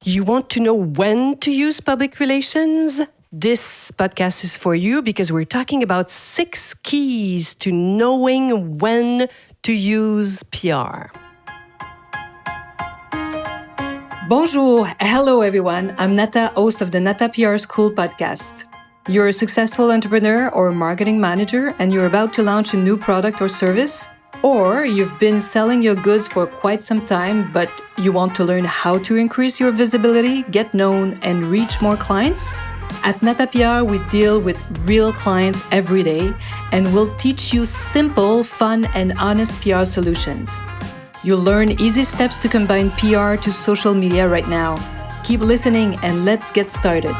You want to know when to use public relations? This podcast is for you because we're talking about 6 keys to knowing when to use PR. Bonjour. Hello, everyone. I'm Nata, host of the Nata PR School podcast. You're a successful entrepreneur or marketing manager and you're about to launch a new product or service? Or you've been selling your goods for quite some time, but you want to learn how to increase your visibility, get known, and reach more clients? At Nata PR, we deal with real clients every day, and we'll teach you simple, fun, and honest PR solutions. You'll learn easy steps to combine PR to social media right now. Keep listening and let's get started.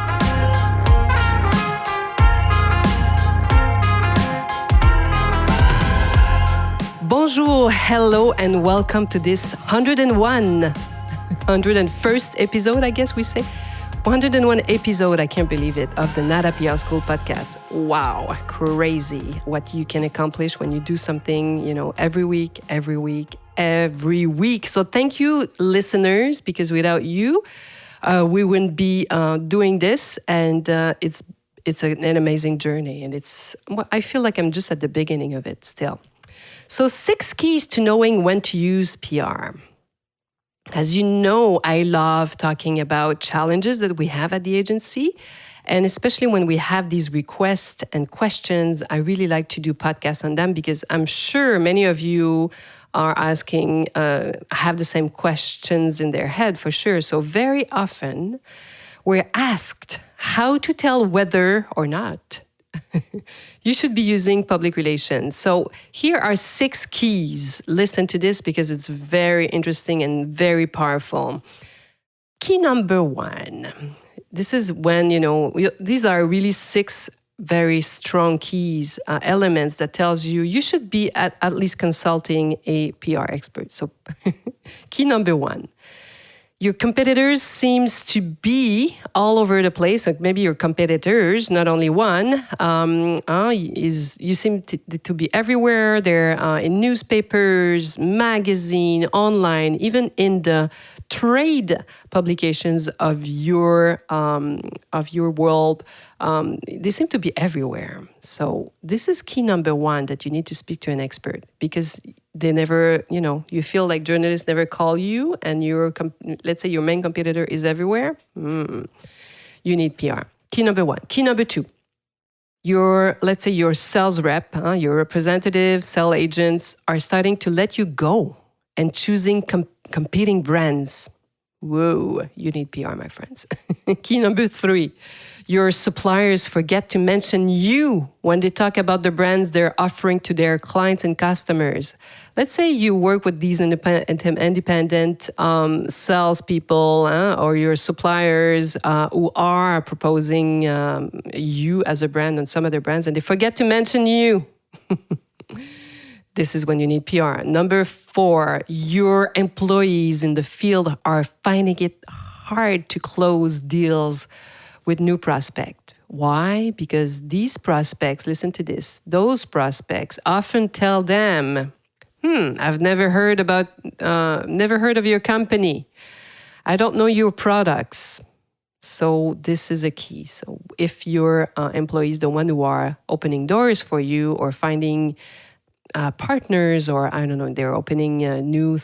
Bonjour, hello, and welcome to this 101st episode, I guess we say. 101 episode, I can't believe it, of the Nata PR School podcast. Wow, crazy what you can accomplish when you do something, every week. So thank you, listeners, because without you, we wouldn't be doing this, and it's an amazing journey, and I feel like I'm just at the beginning of it still. So 6 keys to knowing when to use PR. As you know, I love talking about challenges that we have at the agency. And especially when we have these requests and questions, I really like to do podcasts on them because I'm sure many of you are asking, have the same questions in their head for sure. So very often we're asked how to tell whether or not you should be using public relations. So here are 6 keys. Listen to this because it's very interesting and very powerful. Key number 1. This is when, these are really 6 very strong keys, elements that tells you should be at least consulting a PR expert. So key number 1. Your competitors seems to be all over the place. So maybe your competitors, not only one, you seem to be everywhere. They're in newspapers, magazine, online, even in the trade publications of your world. They seem to be everywhere. So this is key number 1, that you need to speak to an expert because they never, you feel like journalists never call you, and let's say your main competitor is everywhere. You need PR. Key number 1. Key number 2. Your sales rep, your representative, sales agents are starting to let you go and choosing competing brands. Whoa, you need PR, my friends. Key number 3. Your suppliers forget to mention you when they talk about the brands they're offering to their clients and customers. Let's say you work with these independent salespeople or your suppliers who are proposing you as a brand on some other brands, and they forget to mention you. This is when you need PR. Number 4, your employees in the field are finding it hard to close deals with new prospects. Why? Because these prospects, listen to this, those prospects often tell them, I've never heard of your company. I don't know your products. So this is a key. So if your employees, the one who are opening doors for you or finding partners, or I don't know, they're opening new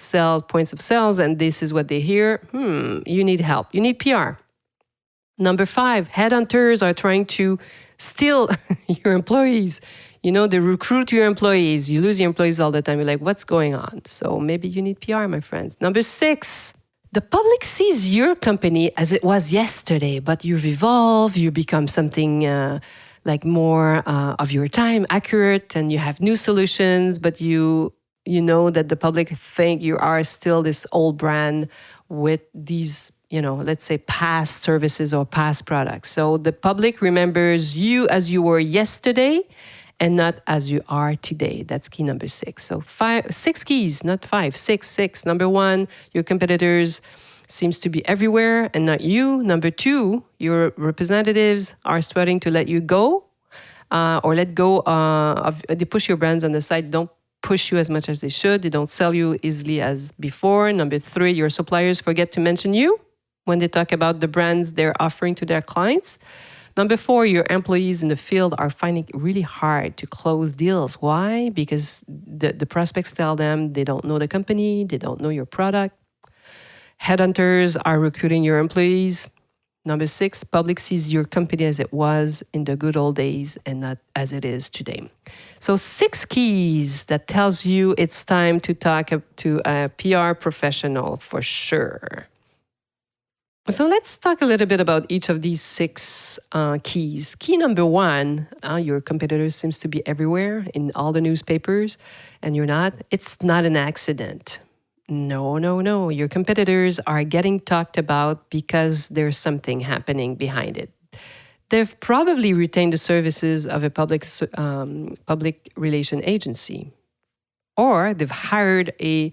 points of sales, and this is what they hear, you need help. You need PR. Number 5, headhunters are trying to steal your employees. They recruit your employees. You lose your employees all the time. You're like, what's going on? So maybe you need PR, my friends. Number 6, the public sees your company as it was yesterday, but you've evolved, you become something like more of your time, accurate, and you have new solutions, but you know that the public think you are still this old brand with these, let's say past services or past products. So the public remembers you as you were yesterday and not as you are today. That's key number 6. So 6 keys, not 5, 6. Number 1, your competitors seems to be everywhere and not you. Number 2, your representatives are starting to let you go or let go they push your brands on the side, don't push you as much as they should. They don't sell you easily as before. Number 3, your suppliers forget to mention you. when they talk about the brands they're offering to their clients. Number 4, your employees in the field are finding it really hard to close deals. Why? Because the prospects tell them they don't know the company, they don't know your product. Headhunters are recruiting your employees. Number 6, public sees your company as it was in the good old days and not as it is today. So 6 keys that tells you it's time to talk to a PR professional for sure. So let's talk a little bit about each of these 6 keys. Key number 1, your competitor seems to be everywhere in all the newspapers, and you're not. It's not an accident. No. Your competitors are getting talked about because there's something happening behind it. They've probably retained the services of a public relation agency, or they've hired a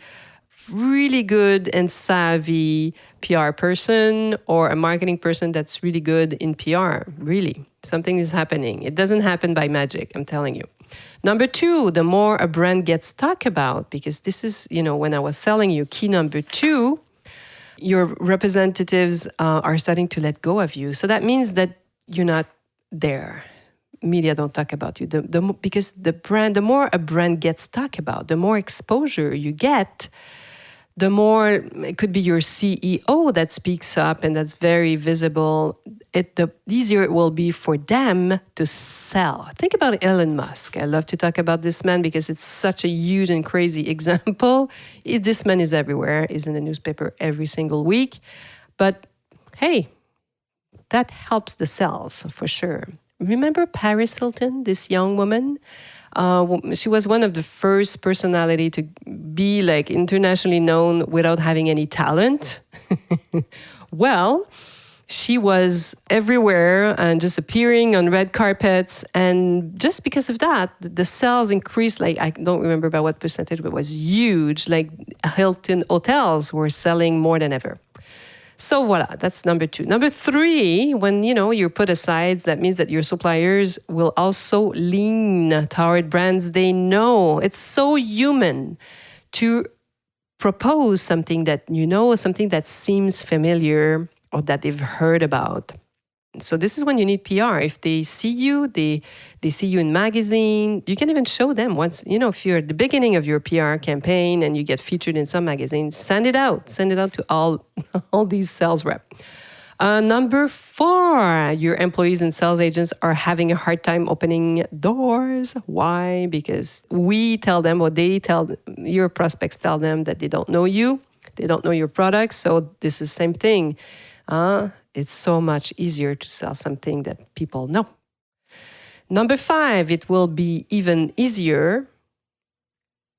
really good and savvy PR person or a marketing person that's really good in PR. Really, something is happening. It doesn't happen by magic, I'm telling you. Number 2, the more a brand gets talked about, because this is, when I was telling you, key number 2, your representatives are starting to let go of you. So that means that you're not there. Media don't talk about you. Because the more a brand gets talked about, the more exposure you get, the more it could be your CEO that speaks up and that's very visible, the easier it will be for them to sell. Think about Elon Musk. I love to talk about this man because it's such a huge and crazy example. This man is everywhere. He's in the newspaper every single week. But hey, that helps the sales for sure. Remember Paris Hilton, this young woman? She was one of the first personality to be like internationally known without having any talent. Well, she was everywhere and just appearing on red carpets. And just because of that, the sales increased, like, I don't remember by what percentage, but it was huge. Like Hilton hotels were selling more than ever. So voila, that's number 2. Number 3, when you're put aside, that means that your suppliers will also lean toward brands they know. It's so human to propose something that something that seems familiar or that they've heard about. So this is when you need PR. If they see you, they see you in magazine. You can even show them once, if you're at the beginning of your PR campaign and you get featured in some magazine, send it out to all these sales reps. Number 4, your employees and sales agents are having a hard time opening doors. Why? Because we tell them, or your prospects tell them that they don't know you, they don't know your products. So this is the same thing. It's so much easier to sell something that people know. Number 5, it will be even easier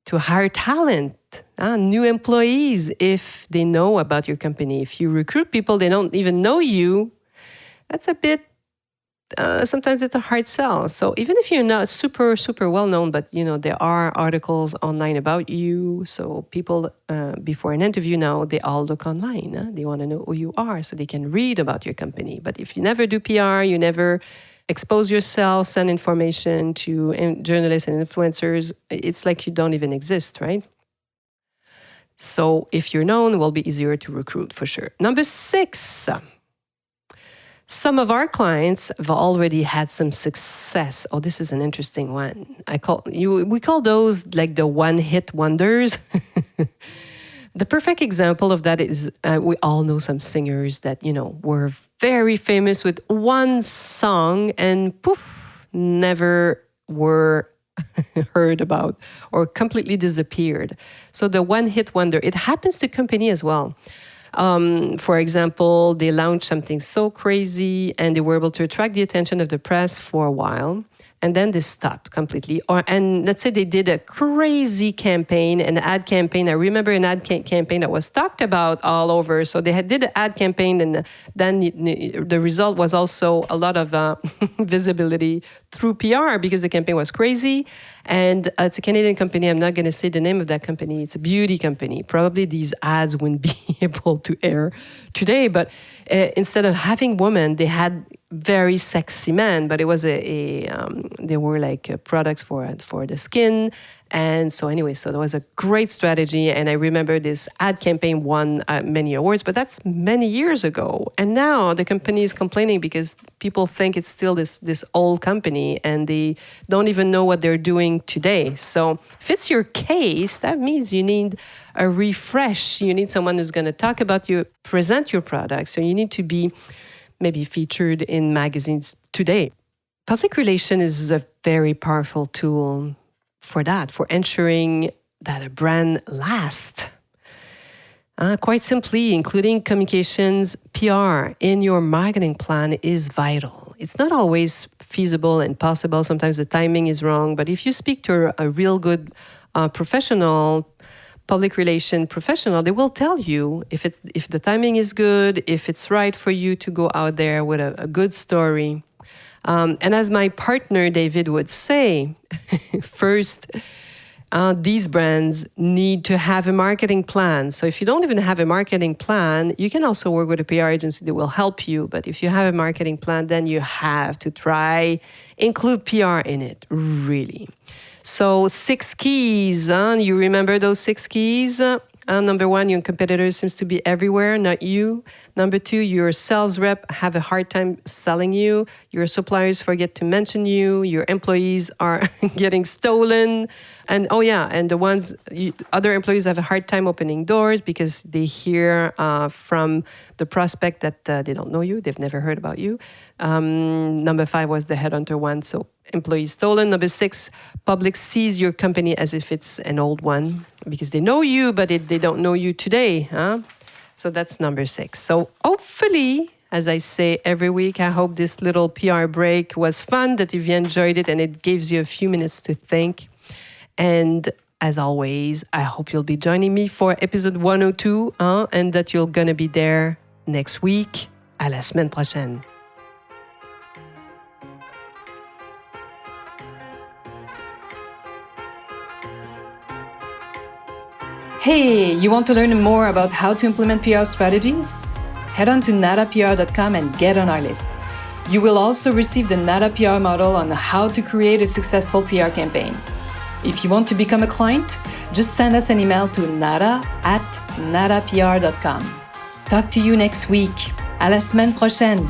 to hire talent, new employees, if they know about your company. If you recruit people, they don't even know you, that's a bit, sometimes it's a hard sell. So even if you're not super, super well known, but there are articles online about you. So people, before an interview now, they all look online. They want to know who you are so they can read about your company. But if you never do PR, you never expose yourself, send information to journalists and influencers, it's like you don't even exist, right? So if you're known, it will be easier to recruit for sure. Number 6, some of our clients have already had some success. Oh, this is an interesting one. We call those like the one-hit wonders. The perfect example of that is we all know some singers that, were very famous with one song and poof, never were heard about or completely disappeared. So the one-hit wonder, it happens to company as well. For example, they launched something so crazy and they were able to attract the attention of the press for a while. And then they stopped completely. And let's say they did a crazy campaign, an ad campaign. I remember an ad campaign that was talked about all over. So they did an ad campaign, and then the result was also a lot of visibility through PR because the campaign was crazy. And it's a Canadian company. I'm not going to say the name of that company. It's a beauty company. Probably these ads wouldn't be able to air today. But instead of having women, they had very sexy men, but it was they were like products for the skin. And so anyway, so there was a great strategy. And I remember this ad campaign won many awards, but that's many years ago. And now the company is complaining because people think it's still this old company and they don't even know what they're doing today. So if it's your case, that means you need a refresh. You need someone who's going to talk about you, present your products. So you need to be maybe featured in magazines today. Public relation is a very powerful tool for that, for ensuring that a brand lasts. Quite simply, including communications, PR in your marketing plan is vital. It's not always feasible and possible. Sometimes the timing is wrong. But if you speak to a real good professional, public relation professional, they will tell you if the timing is good, if it's right for you to go out there with a good story. And as my partner David would say, first, these brands need to have a marketing plan. So if you don't even have a marketing plan, you can also work with a PR agency that will help you. But if you have a marketing plan, then you have to include PR in it, really. So 6 keys, you remember those 6 keys? Number 1, your competitor seems to be everywhere, not you. Number 2, your sales rep have a hard time selling you. Your suppliers forget to mention you. Your employees are getting stolen. And other employees have a hard time opening doors because they hear from the prospect that they don't know you. They've never heard about you. Number 5 was the headhunter one. So employees stolen. Number 6, public sees your company as if it's an old one because they know you, but they don't know you today. So that's number 6. So hopefully, as I say every week, I hope this little PR break was fun, that if you enjoyed it and it gives you a few minutes to think. And as always, I hope you'll be joining me for episode 102 and that you're going to be there next week. À la semaine prochaine. Hey, you want to learn more about how to implement PR strategies? Head on to natapr.com and get on our list. You will also receive the Nata PR model on how to create a successful PR campaign. If you want to become a client, just send us an email to nata@natapr.com. Talk to you next week. À la semaine prochaine.